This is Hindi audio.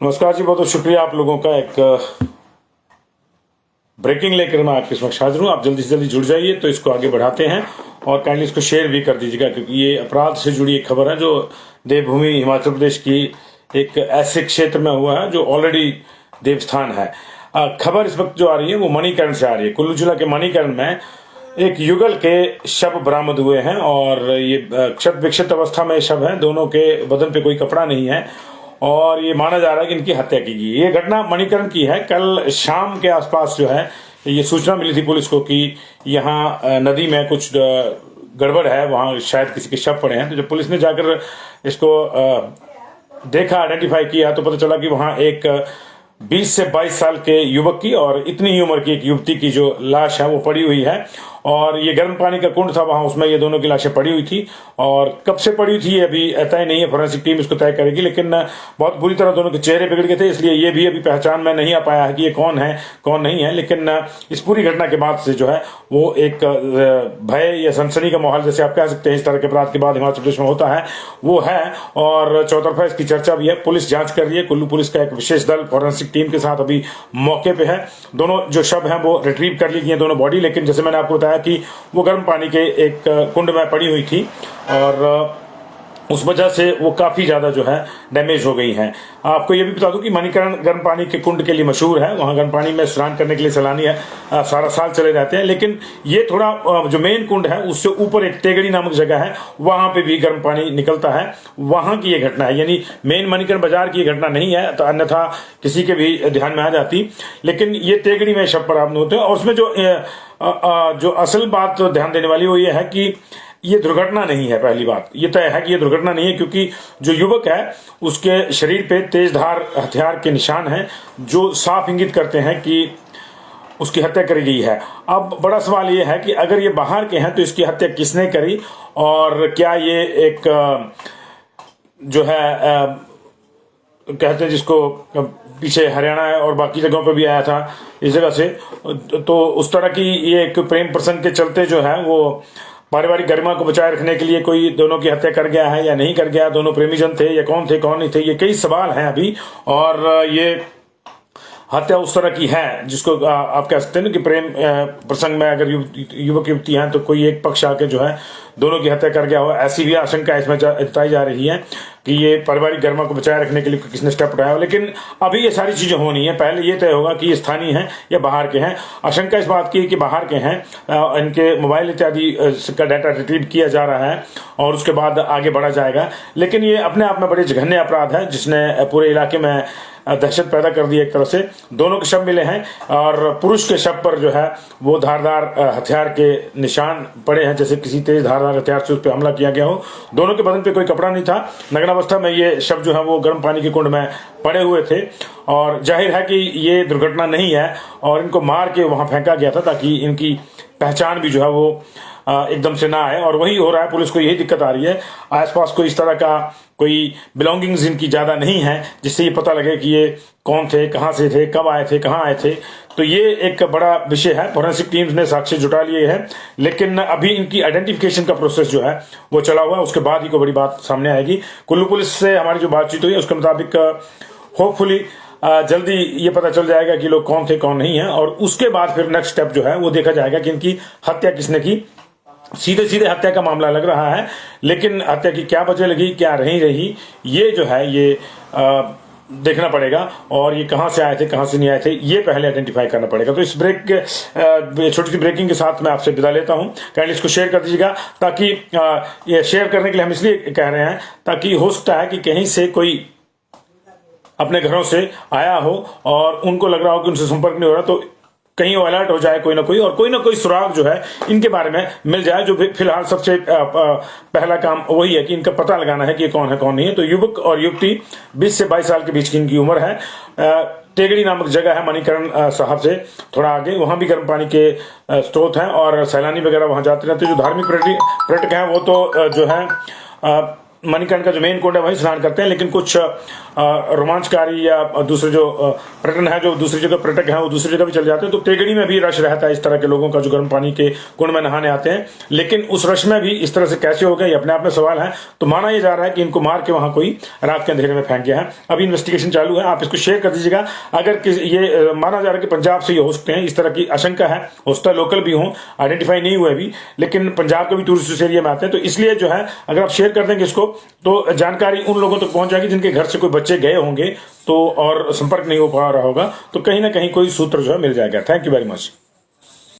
नमस्कार जी, बहुत बहुत शुक्रिया आप लोगों का। एक ब्रेकिंग लेकर मैं आपके समक्ष हाजिर हूँ। आप जल्दी से जल्दी जुड़ जाइए तो इसको आगे बढ़ाते हैं और काइंडली इसको शेयर भी कर दीजिएगा, क्योंकि ये अपराध से जुड़ी एक खबर है जो देवभूमि हिमाचल प्रदेश की एक ऐसे क्षेत्र में हुआ है जो ऑलरेडी देवस्थान है। खबर इस वक्त जो आ रही है वो मणिकर्ण से आ रही है। कुल्लू जिला के मणिकर्ण में एक युगल के शव बरामद हुए हैं और ये क्षत विक्षत अवस्था में शव है। दोनों के बदन पे कोई कपड़ा नहीं है और ये माना जा रहा है कि इनकी हत्या की गई। ये घटना मणिकर्ण की है। कल शाम के आसपास जो है ये सूचना मिली थी पुलिस को कि यहाँ नदी में कुछ गड़बड़ है, वहाँ शायद किसी के शव पड़े हैं। तो जब पुलिस ने जाकर इसको देखा, आइडेंटिफाई किया, तो पता चला कि वहाँ एक 20 से 22 साल के युवक की और इतनी ही उम्र की एक युवती की जो लाश है वो पड़ी हुई है। और ये गर्म पानी का कुंड था वहां, उसमें ये दोनों की लाशें पड़ी हुई थी। और कब से पड़ी हुई थी ये अभी तय नहीं है, फोरेंसिक टीम इसको तय करेगी। लेकिन बहुत बुरी तरह दोनों के चेहरे बिगड़ गए थे, इसलिए ये भी अभी पहचान में नहीं आ पाया है कि ये कौन है कौन नहीं है। लेकिन इस पूरी घटना के बाद से जो है वो एक भय या सनसनी का माहौल, जैसे आप कह सकते हैं, इस तरह के अपराध के बाद हिमाचल प्रदेश में होता है वो है। और चौतरफा इसकी चर्चा भी है। पुलिस जांच कर रही है। कुल्लू पुलिस का एक विशेष दल फोरेंसिक टीम के साथ अभी मौके पे है। दोनों जो शव हैं वो रिट्रीव कर ली गई है, दोनों बॉडी। लेकिन जैसे मैंने आपको बताया कि वो गर्म पानी के एक कुंड में पड़ी हुई थी और उस वजह से वो काफी ज्यादा जो है डैमेज हो गई हैं। आपको ये भी बता दूं कि मणिकर्ण गर्म पानी के कुंड के लिए मशहूर है। वहां गर्म पानी में स्नान करने के लिए सैलानी है सारा साल चले जाते हैं। लेकिन ये थोड़ा जो मेन कुंड है उससे ऊपर एक टेगड़ी नामक जगह है, वहां पे भी गर्म पानी निकलता है। वहां की ये घटना है, यानी मेन मणिकर्ण बाजार की घटना नहीं है, तो अन्यथा किसी के भी ध्यान में आ जाती। लेकिन ये टेगड़ी में शव बरामद होते हैं। और उसमें जो असल बात ध्यान देने वाली वो ये है कि ये दुर्घटना नहीं है। पहली बात ये तय है कि ये दुर्घटना नहीं है, क्योंकि जो युवक है उसके शरीर पे तेजधार हथियार के निशान हैं जो साफ इंगित करते हैं कि उसकी हत्या करी गई है। अब बड़ा सवाल ये है कि अगर ये बाहर के हैं तो इसकी हत्या किसने करी, और क्या ये एक जो है कहते हैं जिसको पीछे हरियाणा और बाकी जगहों पर भी आया था इस जगह से, तो उस तरह की ये एक प्रेम प्रसंग के चलते जो है वो पारिवारिक गरिमा को बचाए रखने के लिए कोई दोनों की हत्या कर गया है या नहीं कर गया, दोनों प्रेमी जन थे या कौन थे कौन नहीं थे, ये कई सवाल हैं अभी। और ये हत्या उस तरह की है जिसको आप कह सकते हैं ना कि प्रेम प्रसंग में अगर युवक युवती हैं तो कोई एक पक्ष आके जो है दोनों की हत्या कर गया हो, ऐसी भी आशंका इसमें जताई जा रही है कि ये पारिवारिक गरिमा को बचाए रखने के लिए किसने स्टेप उठाया हो। लेकिन अभी ये सारी चीजें होनी है, पहले ये तय होगा कि ये स्थानीय हैं या बाहर के हैं। आशंका इस बात की कि बाहर के हैं, इनके मोबाइल इत्यादि का डाटा रिट्रीव किया जा रहा है और उसके बाद आगे बढ़ा जाएगा। लेकिन ये अपने आप में बड़े जघन्य अपराध है जिसने पूरे इलाके में दहशत पैदा कर दी। एक तरह से दोनों के शव मिले हैं और पुरुष के शव पर जो है वो धारदार हथियार के निशान पड़े हैं, जैसे किसी तेज धारदार हथियार से उस पर हमला किया गया हो। दोनों के बदन पे कोई कपड़ा नहीं था। नग्नावस्था में ये शव जो है वो गर्म पानी के कुंड में पड़े हुए थे और जाहिर है कि ये दुर्घटना नहीं है और इनको मार के वहां फेंका गया था ताकि इनकी पहचान भी जो है वो एकदम से ना आए। और वही हो रहा है, पुलिस को यही दिक्कत आ रही है। आसपास कोई इस तरह का कोई बिलोंगिंग्स इनकी ज्यादा नहीं है जिससे ये पता लगे कि ये कौन थे, कहाँ से थे, कब आए थे, कहाँ आए थे। तो ये एक बड़ा विषय है। फोरेंसिक टीम्स ने साक्ष्य जुटा लिए हैं, लेकिन अभी इनकी आइडेंटिफिकेशन का प्रोसेस जो है वो चला हुआ है। उसके बाद ही कोई बड़ी बात सामने आएगी। कुल्लू पुलिस से हमारी जो बातचीत हुई है उसके मुताबिक होपफुली जल्दी ये पता चल जाएगा कि लोग कौन थे कौन नहीं है, और उसके बाद फिर नेक्स्ट स्टेप जो है वो देखा जाएगा कि इनकी हत्या किसने की। सीधे सीधे हत्या का मामला लग रहा है, लेकिन हत्या की क्या वजह लगी, क्या रही, ये जो है ये देखना पड़ेगा। और ये कहां से आए थे कहां से नहीं आए थे ये पहले आइडेंटिफाई करना पड़ेगा। तो इस छोटी सी ब्रेकिंग के साथ मैं आपसे विदा लेता हूं। काइंडली इसको शेयर कर दीजिएगा, ताकि ये शेयर करने के लिए हम इसलिए कह रहे हैं ताकि हो सकता है कि कहीं से कोई अपने घरों से आया हो और उनको लग रहा हो कि उनसे संपर्क नहीं हो रहा, तो कहीं वो अलर्ट हो जाए कोई ना कोई सुराग जो है इनके बारे में मिल जाए। जो फिलहाल सबसे पहला काम वही है कि इनका पता लगाना है कि ये कौन है कौन नहीं है। तो युवक और युवती 20 से 22 साल के बीच की इनकी उम्र है। टेगड़ी नामक जगह है मणिकर्ण साहब से थोड़ा आगे, वहां भी गर्म पानी के स्रोत हैं और सैलानी वगैरह वहां जाते रहते। जो धार्मिक पर्यटक हैं वो तो जो है मणिकर्ण का जो मेन कुंड है वहीं स्नान करते हैं, लेकिन कुछ रोमांचकारी या दूसरे जो पर्यटन है, जो दूसरी जगह पर्यटक हैं वो दूसरी जगह भी चले जाते हैं, तो तेगड़ी में भी रश रहता है इस तरह के लोगों का जो गर्म पानी के कुंड में नहाने आते हैं। लेकिन उस रश में भी इस तरह से कैसे हो गया ये अपने आप में सवाल है। तो माना यह जा रहा है कि इनको मार के वहां कोई रात के अंधेरे में फेंक गया है। अभी इन्वेस्टिगेशन चालू है, आप इसको शेयर कर दीजिएगा। अगर ये माना जा रहा है कि पंजाब से ये हो सकते हैं, इस तरह की आशंका है। हो सकता है लोकल भी हों, आइडेंटिफाई नहीं हुए अभी, लेकिन पंजाब के भी टूरिस्ट एरिया में आते हैं। तो इसलिए जो है अगर आप शेयर कर देंगे इसको तो जानकारी उन लोगों तक पहुंच जाएगी जिनके घर से कोई बच्चे गए होंगे तो और संपर्क नहीं हो पा रहा होगा, तो कहीं ना कहीं कोई सूत्र जो है मिल जाएगा। Thank you very much.